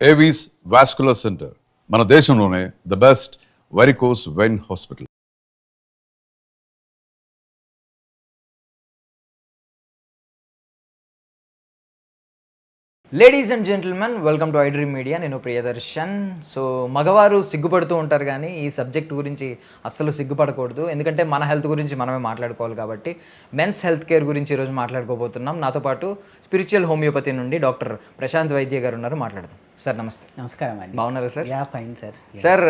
Avis vascular centre మన దేశంలోనే the best varicose vein hospital. Ladies and gentlemen, welcome to iDream Media. నేను Priyadarshan. So మగవారు సిగ్గుపడుతూ ఉంటారు, కానీ ఈ సబ్జెక్ట్ గురించి అస్సలు సిగ్గుపడకూడదు. ఎందుకంటే మన హెల్త్ గురించి మనమే మాట్లాడుకోవాలి కాబట్టి మెన్స్ హెల్త్ కేర్ గురించి ఈరోజు మాట్లాడుకోబోతున్నాం. నాతో పాటు స్పిరిచువల్ హోమియోపతి నుండి డాక్టర్ ప్రశాంత్ వైద్య గారు ఉన్నారు. మాట్లాడదాం. సార్ నమస్తే. నమస్కారం అండి. బాగున్నారా sir? Fine sir. Sir,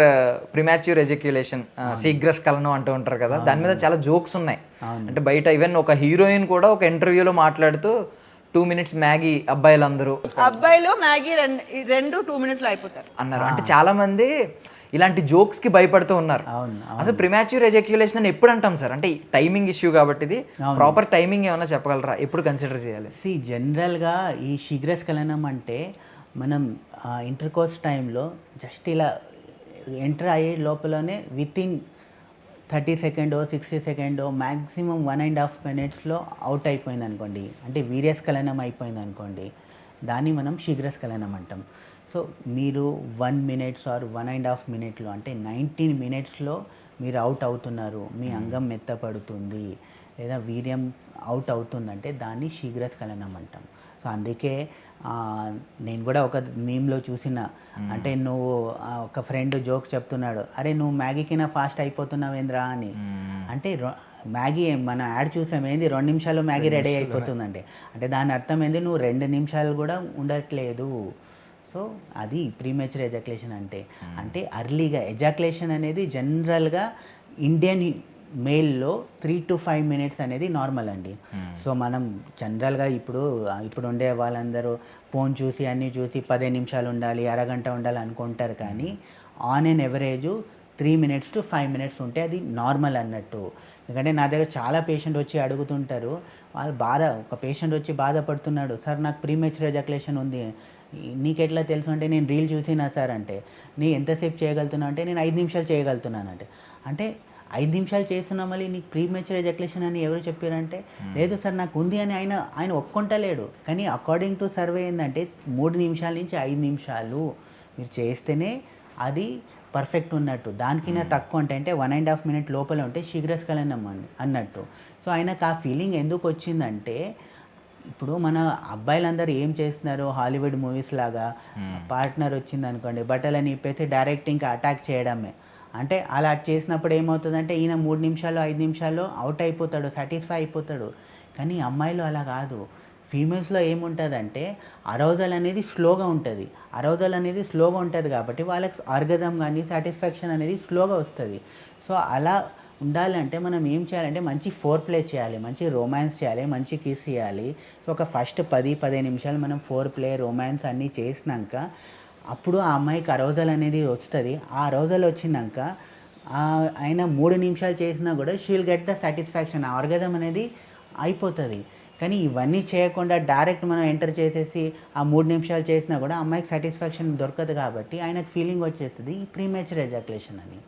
premature ejaculation, శీఘ్రస్ఖలనం అంటూ ఉంటారు కదా, దాని మీద చాలా జోక్స్ ఉన్నాయి. అంటే బయట ఈవెన్ ఒక హీరోయిన్ కూడా ఒక ఇంటర్వ్యూలో మాట్లాడుతూ 2 minutes మ్యాగీ అబ్బాయిలు మ్యాగీ రెండు 2 minutes లో అయిపోతారు అన్నారు. అంటే చాలా మంది ఇలాంటి జోక్స్ కి భయపడుతూ ఉన్నారు. అసలు ప్రిమాచ్యూర్ ఎజక్యులేషన్ అని ఎప్పుడు అంటాం సార్? అంటే టైమింగ్ ఇష్యూ కాబట్టి ఇది ప్రాపర్ టైమింగ్ ఏమైనా చెప్పగలరా? ఎప్పుడు కన్సిడర్ చేయాలి? జనరల్గా ఈ శీఘ్రస్ఖలనం అంటే మనం ఇంటర్కోర్స్ టైంలో జస్ట్ ఇలా ఎంటర్ అయ్యే లోపలనే with in 30 seconds 60 seconds maximum 1.5 minutes out అయిపోయింది అనుకోండి, అంటే వీర్యస్ఖలనం అయిపోయింది అనుకోండి, దాన్ని మనం శీఘ్రస్ఖలనం అంటాం. సో మీరు 1 minute ఆర్ 1.5 minutes అంటే 19 minutes మీరు అవుట్ అవుతున్నారు, మీ అంగం మెత్తపడుతుంది లేదా వీర్యం అవుట్ అవుతుందంటే దాన్ని శీఘ్రస్ఖలనం అంటాం. సో అందుకే నేను కూడా ఒక మీమ్లో చూసిన, అంటే నువ్వు ఒక ఫ్రెండ్ జోక్ చెప్తున్నాడు, అరే నువ్వు మ్యాగీకినా ఫాస్ట్ అయిపోతున్నావేంద్రా అని. అంటే మ్యాగీ మన యాడ్ చూసామేంది 2 నిమిషాల్లో మ్యాగీ రెడీ అయిపోతుందంటే, అంటే దాని అర్థం ఏంది, నువ్వు 2 నిమిషాలు కూడా ఉండట్లేదు. సో అది ప్రీమెచ్యూర్ ఎజాక్యులేషన్ అంటే. అంటే అర్లీగా ఎజాక్యులేషన్ అనేది జనరల్గా ఇండియన్ మేల్లో 3 to 5 minutes అనేది నార్మల్ అండి. సో మనం జనరల్గా ఇప్పుడు ఉండే వాళ్ళందరూ ఫోన్ చూసి అన్నీ చూసి 15 నిమిషాలు ఉండాలి, అరగంట ఉండాలి అనుకుంటారు, కానీ on and average 3 minutes to 5 minutes ఉంటే అది నార్మల్ అన్నట్టు. ఎందుకంటే నా దగ్గర చాలా పేషెంట్ వచ్చి అడుగుతుంటారు, వాళ్ళు ఒక పేషెంట్ వచ్చి బాధపడుతున్నాడు, సార్ నాకు ప్రీమెచ్యూర్ ఎజాక్యులేషన్ ఉంది, నీకెట్లా తెలుసు అంటే నేను రీల్ చూసినా సార్ అంటే, నీ ఎంతసేపు చేయగలుగుతున్నావు అంటే నేను 5 నిమిషాలు చేయగలుగుతున్నానంటే, అంటే 5 నిమిషాలు చేస్తున్నా మళ్ళీ నీకు ప్రీమెచ్యూర్ ఎజాక్యులేషన్ అని ఎవరు చెప్పారంటే, లేదు సార్ నాకు ఉంది అని ఆయన ఒప్పుకుంటలేడు. కానీ అకార్డింగ్ టు సర్వే ఏంటంటే 3 నిమిషాల నుంచి 5 నిమిషాలు మీరు చేస్తేనే అది పర్ఫెక్ట్ ఉన్నట్టు. దానికైనా తక్కువ అంటే 1.5 minutes లోపల ఉంటే శీఘ్రస్ఖలనం అన్నట్టు. సో ఆయనకు ఆ ఫీలింగ్ ఎందుకు వచ్చిందంటే, ఇప్పుడు మన అబ్బాయిలందరూ ఏం చేస్తున్నారు, హాలీవుడ్ మూవీస్ లాగా పార్ట్నర్ వచ్చింది అనుకోండి, బట్టలని ఇప్పేసి డైరెక్ట్ ఇంకా అటాక్ చేయడమే. అంటే అలా చేసినప్పుడు ఏమవుతుందంటే ఈయన 3 నిమిషాలు 5 నిమిషాల్లో అవుట్ అయిపోతాడు, సాటిస్ఫై అయిపోతాడు. కానీ అమ్మాయిలు అలా కాదు. ఫీమేల్స్లో ఏముంటుందంటే అరౌజల్ అనేది స్లోగా ఉంటుంది కాబట్టి వాళ్ళకి ఆర్గజం కానీ సాటిస్ఫాక్షన్ అనేది స్లోగా వస్తుంది. సో అలా ఉండాలంటే మనం ఏం చేయాలంటే మంచి ఫోర్ ప్లే చేయాలి, మంచి రొమాన్స్ చేయాలి, మంచి కిస్ చేయాలి. సో ఒక ఫస్ట్ 10-15 నిమిషాలు మనం ఫోర్ ప్లే రొమాన్స్ అన్నీ చేసినాక అప్పుడు ఆ అమ్మాయికి అరౌజల్ అనేది వస్తుంది. ఆ అరౌజల్ వచ్చినాక ఆయన 3 నిమిషాలు చేసినా కూడా she'll get the satisfaction, orgasm అనేది అయిపోతుంది. కానీ ఇవన్నీ చేయకుండా డైరెక్ట్ మనం ఎంటర్ చేసేసి ఆ 3 నిమిషాలు చేసినా కూడా అమ్మాయికి సాటిస్ఫాక్షన్ దొరకదు, కాబట్టి ఆయనకు ఫీలింగ్ వచ్చేస్తుంది ఈ ప్రీమెచ్యూర్ ఎజాక్యులేషన్ అని.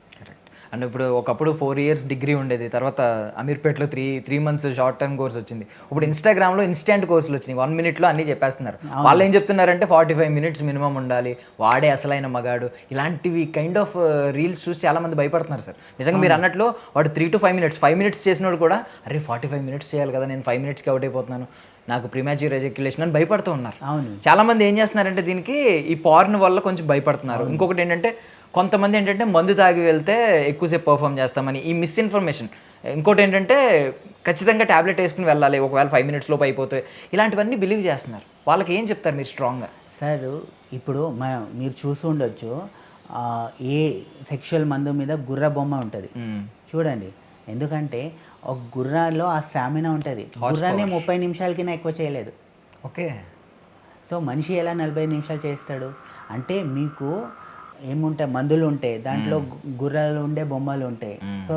అండ్ ఇప్పుడు ఒకప్పుడు 4 years డిగ్రీ ఉండేది, తర్వాత అమీర్పేటలో 3 months షార్ట్ టర్మ్ కోర్స్ వచ్చింది. ఇప్పుడు ఇన్స్టాగ్రామ్లో ఇన్స్టాంట్ కోర్సులు వచ్చినాయి, 1 minute అన్నీ చెప్పేస్తున్నారు. వాళ్ళు ఏం చెప్తున్నారంటే 45 minutes మినిమం ఉండాలి, వాడే అసలైన మగాడు, ఇలాంటివి కైండ్ ఆఫ్ రీల్స్ చూసి చాలా మంది భయపడుతున్నారు సార్. నిజంగా మీరు అన్నట్లు వాడు 3 to 5 minutes 5 minutes చేసినోడు కూడా అరే 45 minutes చేయాలి కదా, నేను 5 minutesకి అవుట్ అయిపోతున్నాను, నాకు ప్రీమాచ్యూర్ ఎజక్యులేషన్ అని భయపడుతూ ఉన్నారు. చాలా మంది ఏం చేస్తున్నారంటే దీనికి ఈ పార్న్ వల్ల కొంచెం భయపడుతున్నారు. ఇంకొకటి ఏంటంటే కొంతమంది ఏంటంటే మందు తాగి వెళ్తే ఎక్కువసేపు పర్ఫామ్ చేస్తామని ఈ మిస్ఇన్ఫర్మేషన్. ఇంకోటి ఏంటంటే ఖచ్చితంగా ట్యాబ్లెట్ వేసుకుని వెళ్ళాలి, ఒకవేళ 5 minutes లోపు అయిపోతే, ఇలాంటివన్నీ బిలీవ్ చేస్తున్నారు. వాళ్ళకి ఏం చెప్తారు మీరు స్ట్రాంగ్గా? సార్ ఇప్పుడు మీరు చూసి ఉండొచ్చు, ఏ సెక్షువల్ మందు మీద గుర్ర బొమ్మ ఉంటుంది చూడండి. ఎందుకంటే ఒక గుర్రాల్లో ఆ స్టామినా ఉంటుంది. గుర్రాన్ని 30 నిమిషాలకినా ఎక్కువ చేయలేదు. ఓకే. సో మనిషి ఎలా 45 నిమిషాలు చేస్తాడు? అంటే మీకు ఏముంటాయి, మందులు ఉంటాయి, దాంట్లో గుర్రాలు ఉండే బొమ్మలు ఉంటాయి. సో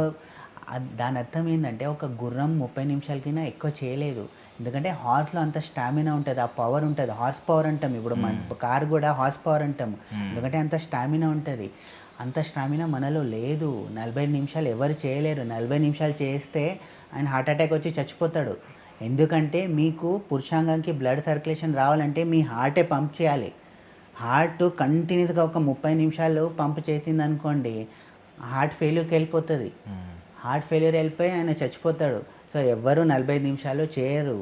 దాని అర్థం ఏంటంటే ఒక గుర్రం 30 నిమిషాలకైనా ఎక్కువ చేయలేదు. ఎందుకంటే హార్స్లో అంత స్టామినా ఉంటుంది, ఆ పవర్ ఉంటుంది, హార్స్ పవర్ అంటాం. ఇప్పుడు మన కార్ కూడా హార్స్ పవర్ అంటాం, ఎందుకంటే అంత స్టామినా ఉంటుంది. అంత స్టామినా మనలో లేదు. 45 నిమిషాలు ఎవరు చేయలేరు. 40 నిమిషాలు చేస్తే ఆయన హార్ట్ అటాక్ వచ్చి చచ్చిపోతాడు. ఎందుకంటే మీకు పురుషాంగానికి బ్లడ్ సర్క్యులేషన్ రావాలంటే మీ హార్టే పంప్ చేయాలి. హార్ట్ కంటిన్యూస్గా ఒక 30 నిమిషాలు పంప్ చేసింది అనుకోండి, హార్ట్ ఫెయిల్యూర్కి వెళ్ళిపోతుంది. హార్ట్ ఫెయిల్యూర్ వెళ్ళిపోయి ఆయన చచ్చిపోతాడు. సో ఎవ్వరు 45 నిమిషాలు చేయరు.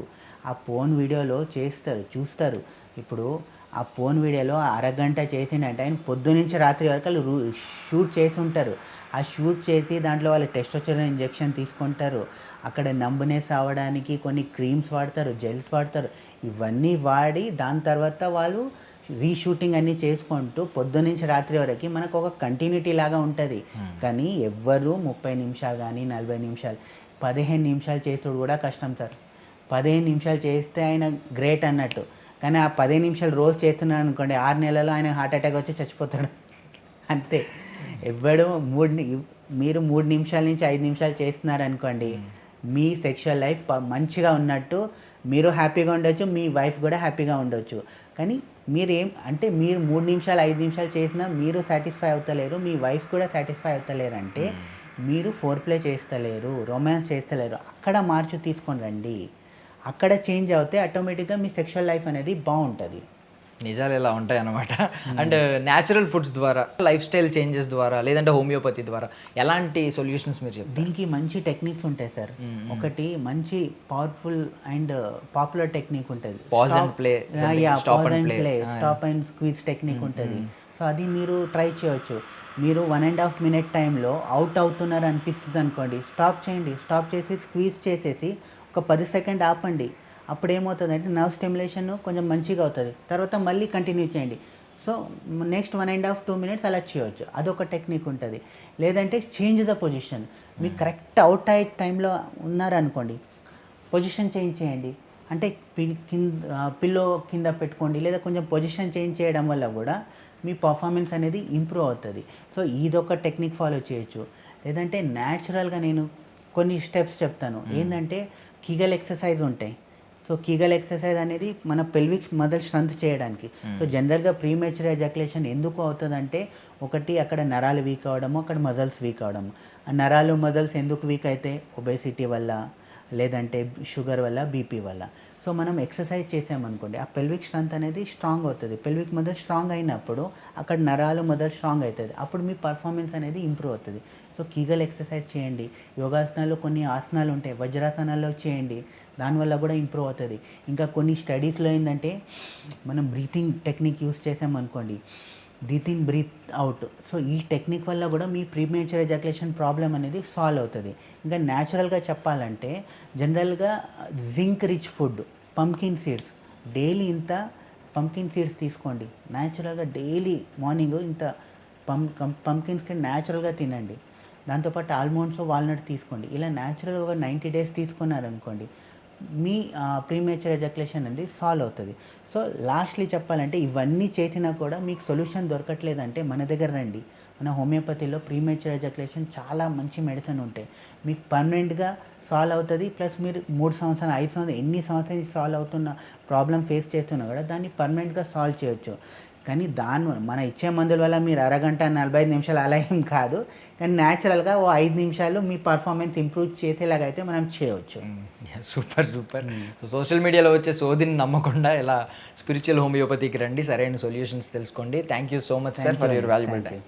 ఆ ఫోన్ వీడియోలో చేస్తారు, చూస్తారు. ఇప్పుడు ఆ ఫోన్ వీడియోలో అరగంట చేసిందంటే ఆయన పొద్దునుంచి రాత్రి వరకు వాళ్ళు షూట్ చేసి ఉంటారు. ఆ షూట్ చేసి దాంట్లో వాళ్ళు టెస్టోస్టెరాన్ ఇంజెక్షన్ తీసుకుంటారు. అక్కడ నంబునెస్ అవ్వడానికి కొన్ని క్రీమ్స్ వాడతారు, జెల్స్ వాడతారు. ఇవన్నీ వాడి దాని తర్వాత వాళ్ళు రీషూటింగ్ అన్నీ చేసుకుంటూ పొద్దునుంచి రాత్రి వరకు మనకు ఒక కంటిన్యూటీ లాగా ఉంటుంది. కానీ ఎవ్వరు 30 నిమిషాలు కానీ 40 నిమిషాలు 15 నిమిషాలు చేసుడు కూడా కష్టం సార్. 15 నిమిషాలు చేస్తే ఆయన గ్రేట్ అన్నట్టు. కానీ ఆ 15 నిమిషాలు రోజు చేస్తున్నాడు అనుకోండి, 6 నెలల్లో ఆయన హార్ట్ అటాక్ వచ్చి చచ్చిపోతాడు అంతే. ఎవ్వడు మీరు 3 నిమిషాల నుంచి 5 నిమిషాలు చేస్తున్నారనుకోండి, మీ సెక్షువల్ లైఫ్ మంచిగా ఉన్నట్టు, మీరు హ్యాపీగా ఉండొచ్చు, మీ వైఫ్ కూడా హ్యాపీగా ఉండొచ్చు. కానీ మీరు 3 నిమిషాలు 5 నిమిషాలు చేసినా మీరు సాటిస్ఫై అవుతలేరు, మీ వైఫ్ కూడా సాటిస్ఫై అవుతలేరు అంటే మీరు ఫోర్ ప్లే చేస్తలేరు, రొమాన్స్ చేస్తలేరు. అక్కడ మార్చు తీసుకొని రండి. అక్కడ చేంజ్ అవుతే ఆటోమేటిక్గా మీ సెక్షువల్ లైఫ్ అనేది బాగుంటుంది. నిజాలు ఇలా ఉంటాయి అన్నమాట. అండ్ న్యాచురల్ ఫుడ్స్ ద్వారా, లైఫ్ స్టైల్ చేంజెస్ ద్వారా, లేదంటే హోమియోపతి ద్వారా ఎలాంటి సొల్యూషన్స్ మీరు చెప్తారు? దీనికి మంచి టెక్నిక్స్ ఉంటాయి సార్. ఒకటి మంచి పవర్ఫుల్ అండ్ పాపులర్ టెక్నిక్ ఉంటుంది, Pause and play, stop and squeeze technique ఉంటుంది. సో అది మీరు ట్రై చేయవచ్చు. మీరు 1.5 మినిట్ టైంలో అవుట్ అవుతున్నారు అనిపిస్తుంది అనుకోండి, స్టాప్ చేయండి. స్టాప్ చేసి స్క్వీజ్ చేసేసి ఒక 10 సెకండ్ ఆపండి. అప్పుడు ఏమవుతుందంటే నర్వ్ స్టిమ్యులేషన్ కొంచెం మంచిగా అవుతుంది. తర్వాత మళ్ళీ కంటిన్యూ చేయండి. సో నెక్స్ట్ 1.5-2 మినిట్స్ అలా చేయవచ్చు. అదొక టెక్నిక్ ఉంటుంది. లేదంటే చేంజ్ ద పొజిషన్. మీకు కరెక్ట్ అవుట్ అయ్యే టైంలో ఉన్నారనుకోండి, పొజిషన్ చేంజ్ చేయండి. అంటే పిల్లో కింద పెట్టుకోండి, లేదా కొంచెం పొజిషన్ చేంజ్ చేయడం వల్ల కూడా మీ పర్ఫార్మెన్స్ అనేది ఇంప్రూవ్ అవుతుంది. సో ఇదొక టెక్నిక్ ఫాలో చేయొచ్చు. లేదంటే న్యాచురల్గా నేను కొన్ని స్టెప్స్ చెప్తాను. ఏంటంటే కీగల్ ఎక్సర్సైజ్ ఉంటాయి. సో కీగల్ ఎక్సర్సైజ్ అనేది మన పెల్విక్ మజిల్ స్ట్రెంత్ చేయడానికి. సో జనరల్గా ప్రీమెచ్యూర్ ఎజాక్యులేషన్ ఎందుకు అవుతుందంటే, ఒకటి అక్కడ నరాలు వీక్ అవ్వడము, అక్కడ మజిల్స్ వీక్ అవ్వడము. ఆ నరాలు మజిల్స్ ఎందుకు వీక్ అయితే, ఒబేసిటీ వల్ల, లేదంటే షుగర్ వల్ల, బీపీ వల్ల. సో మనం ఎక్సర్సైజ్ చేసామనుకోండి, ఆ పెల్విక్ స్ట్రెంత్ అనేది స్ట్రాంగ్ అవుతుంది. పెల్విక్ మజిల్ స్ట్రాంగ్ అయినప్పుడు అక్కడ నరాలు మజిల్ స్ట్రాంగ్ అవుతుంది. అప్పుడు మీ పర్ఫార్మెన్స్ అనేది ఇంప్రూవ్ అవుతుంది. సో కీగల్ ఎక్సర్సైజ్ చేయండి. యోగాసనాల్లో కొన్ని ఆసనాలు ఉంటాయి, వజ్రాసనాల్లో చేయండి, దానివల్ల కూడా ఇంప్రూవ్ అవుతుంది. ఇంకా కొన్ని స్టడీస్లో ఏంటంటే మనం బ్రీతింగ్ టెక్నిక్ యూస్ చేసామనుకోండి, breathe in breathe out. So ఈ టెక్నిక్ వల్ల కూడా మీ ప్రీమేచర్ ఎజాక్యులేషన్ ప్రాబ్లం అనేది సాల్వ్ అవుతుంది. ఇంకా న్యాచురల్గా చెప్పాలంటే జనరల్గా zinc rich food, pumpkin seeds, daily ఇంత పంకిన్ సీడ్స్ తీసుకోండి. న్యాచురల్గా డైలీ మార్నింగ్ ఇంత పంకిన్స్కి న్యాచురల్గా తినండి. దాంతోపాటు ఆల్మండ్స్, వాల్నట్ తీసుకోండి. ఇలా న్యాచురల్గా ఒక 90 డేస్ తీసుకున్నారనుకోండి, మీ ప్రీమేచర్ ఎజాక్యులేషన్ అనేది సాల్వ్ అవుతుంది. సో లాస్ట్లీ చెప్పాలంటే ఇవన్నీ చేసినా కూడా మీకు సొల్యూషన్ దొరకట్లేదంటే మన దగ్గర రండి. మన హోమియోపతిలో ప్రీమేచర్ ఎజాక్యులేషన్ చాలా మంచి మెడిసిన్ ఉంటాయి. మీకు పర్మనెంట్గా సాల్వ్ అవుతుంది. ప్లస్ మీరు 3 సంవత్సరాలు 5 సంవత్సరాలు ఎన్ని సంవత్సరాలు సాల్వ్ అవుతున్న ప్రాబ్లం ఫేస్ చేస్తున్నా కూడా దాన్ని పర్మనెంట్గా సాల్వ్ చేయొచ్చు. కానీ మన ఇచ్చే మందుల వల్ల మీరు అరగంట 45 నిమిషాలు అలా ఏం కాదు. కానీ న్యాచురల్గా 5 నిమిషాలు మీ పర్ఫార్మెన్స్ ఇంప్రూవ్ చేసేలాగైతే మనం చేయవచ్చు. సూపర్. సో సోషల్ మీడియాలో వచ్చే సోదిని నమ్మకుండా ఇలా స్పిరిచువల్ హోమియోపతికి రండి, సరైన సొల్యూషన్స్ తెలుసుకోండి. Thank you so much sir for your valuable time.